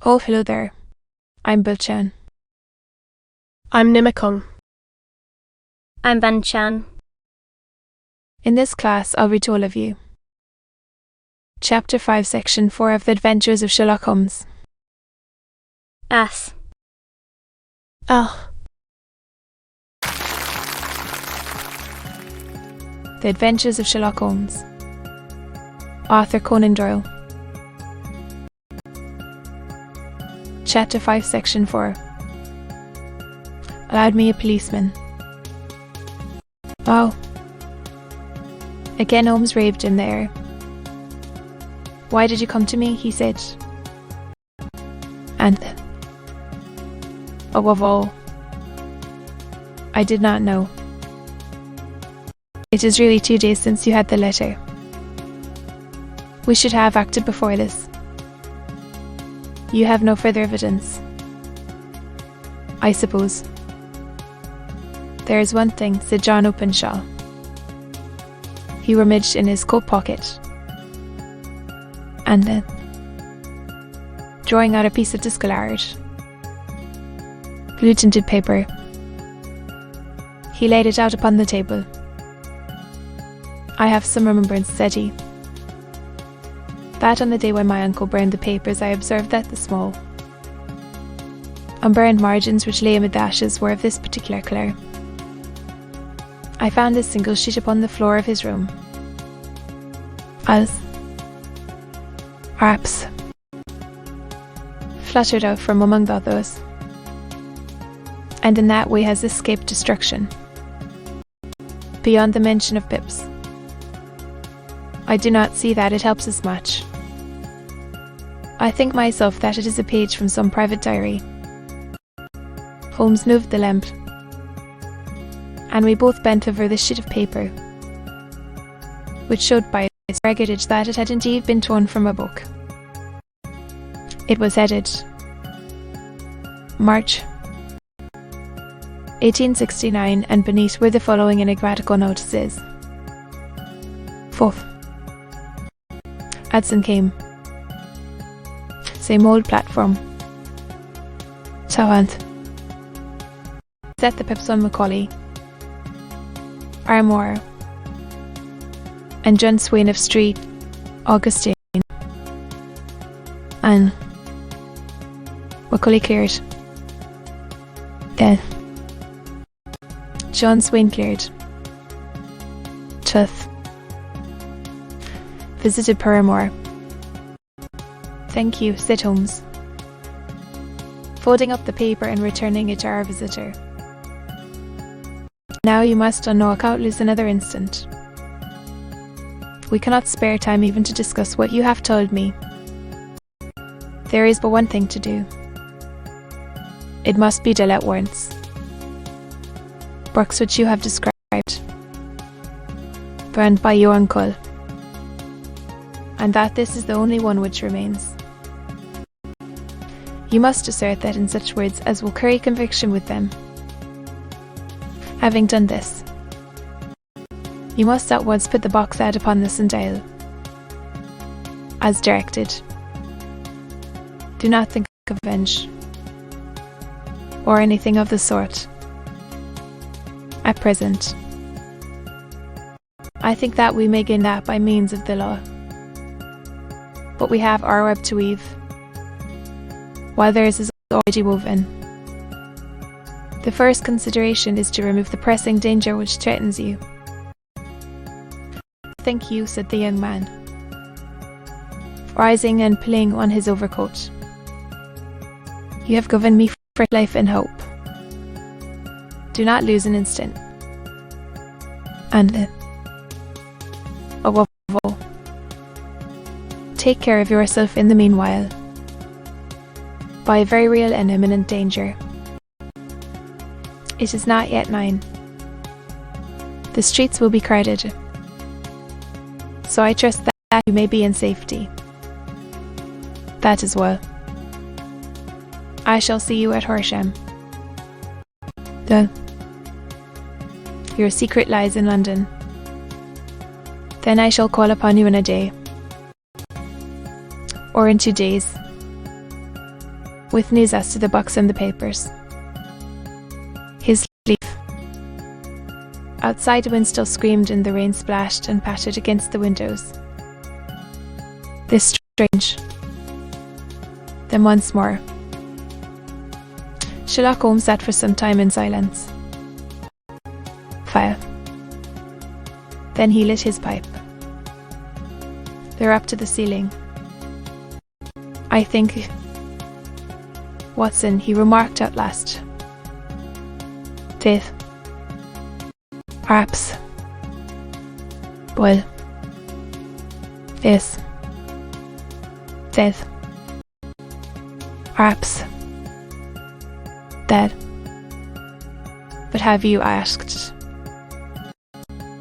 Oh, hello there. I'm Bilchan. I'm Nimakung. I'm Banchan. In this class, I'll read to all of you Chapter 5, Section 4 of The Adventures of Sherlock Holmes. As. Ah. The Adventures of Sherlock Holmes. Author Conan Doyle. Chapter 5, Section 4. Allowed me a policeman. Oh. Again Holmes raved in the air. Why did you come to me? He said. And above all, I did not know. It is really 2 days since you had the letter. We should have acted before this. You have no further evidence, I suppose. There is one thing, said John Openshaw. He rummaged in his coat pocket, and then, drawing out a piece of discolored, blue tinted paper, he laid it out upon the table. I have some remembrance, said he, that on the day when my uncle burned the papers I observed that the small, unburned margins which lay amid the ashes were of this particular colour. I found this single sheet upon the floor of his room, as perhaps fluttered out from among the others, and in that way has escaped destruction, beyond the mention of pips. I do not see that it helps us much. I think myself that it is a page from some private diary. Holmes moved the lamp, and we both bent over this sheet of paper, which showed by its ragged edge that it had indeed been torn from a book. It was headed March 1869, and beneath were the following enigmatical notices. 4th. Adson came. Same old platform. 7th. Set the pips on Macaulay, Armour, and John Swain of Street, Augustine, and Macaulay cleared. Then John Swain cleared. 12th. Visited Paramore. Thank you, said Holmes, folding up the paper and returning it to our visitor. Now you must on no account lose another instant. We cannot spare time even to discuss what you have told me. There is but one thing to do. It must be done at once. Works which you have described, burned by your uncle, and that this is the only one which remains. You must assert that in such words as will carry conviction with them. Having done this, you must at once put the box out upon the sundial, as directed. Do not think of revenge, or anything of the sort, at present. I think that we may gain that by means of the law. But we have our web to weave, while theirs is already woven. The first consideration is to remove the pressing danger which threatens you. Thank you, said the young man, rising and pulling on his overcoat. You have given me fresh life and hope. Do not lose an instant. And above all, take care of yourself in the meanwhile, by a very real and imminent danger. It is not yet 9. The streets will be crowded, so I trust that you may be in safety. That is well. I shall see you at Horsham. Your secret lies in London. Then I shall call upon you in a day, or in 2 days, with news as to the box and the papers. His leaf. Outside, the wind still screamed and the rain splashed and pattered against the windows. This strange. Then once more. Sherlock Holmes sat for some time in silence. Fire. Then he lit his pipe. They're up to the ceiling. I think, Watson, he remarked at last. Faith. Perhaps. Doyle. Yes. Faith. Perhaps. Dead. But have you asked?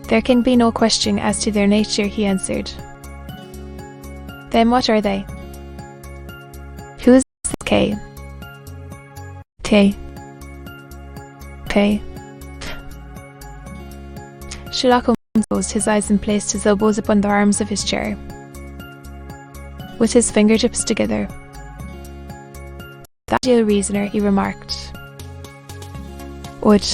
There can be no question as to their nature, he answered. Then what are they? Who is this K? K. K. Sherlock Holmes closed his eyes and placed his elbows upon the arms of his chair, with his fingertips together. That ideal reasoner, he remarked, would,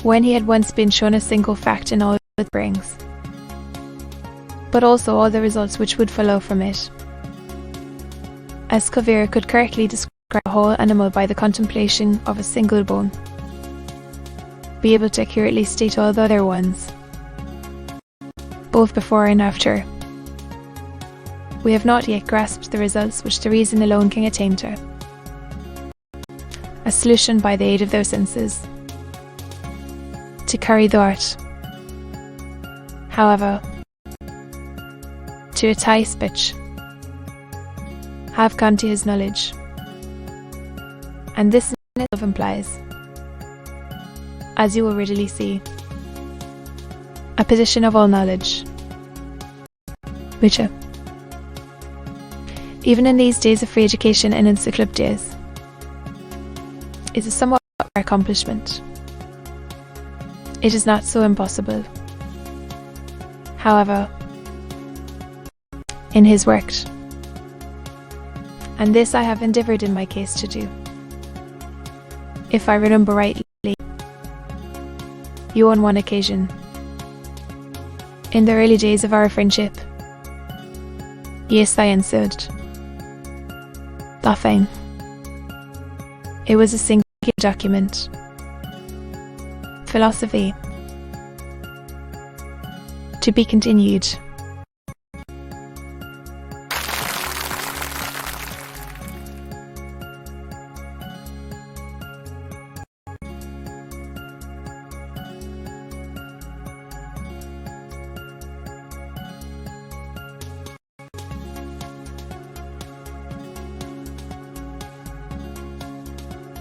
when he had once been shown a single fact in all it brings, but also all the results which would follow from it. As Cuvier could correctly describe a whole animal by the contemplation of a single bone, be able to accurately state all the other ones, both before and after. We have not yet grasped the results which the reason alone can attain to. A solution by the aid of those senses. To carry the art, however, to a tie speech, have come to his knowledge. And this in itself implies, as you will readily see, a position of all knowledge, which, even in these days of free education and encyclopedias, is a somewhat rare accomplishment. It is not so impossible, however, in his work, and this I have endeavoured in my case to do. If I remember rightly, you on one occasion, in the early days of our friendship, yes, I answered. Laughing. It was a singular document. Philosophy. To be continued.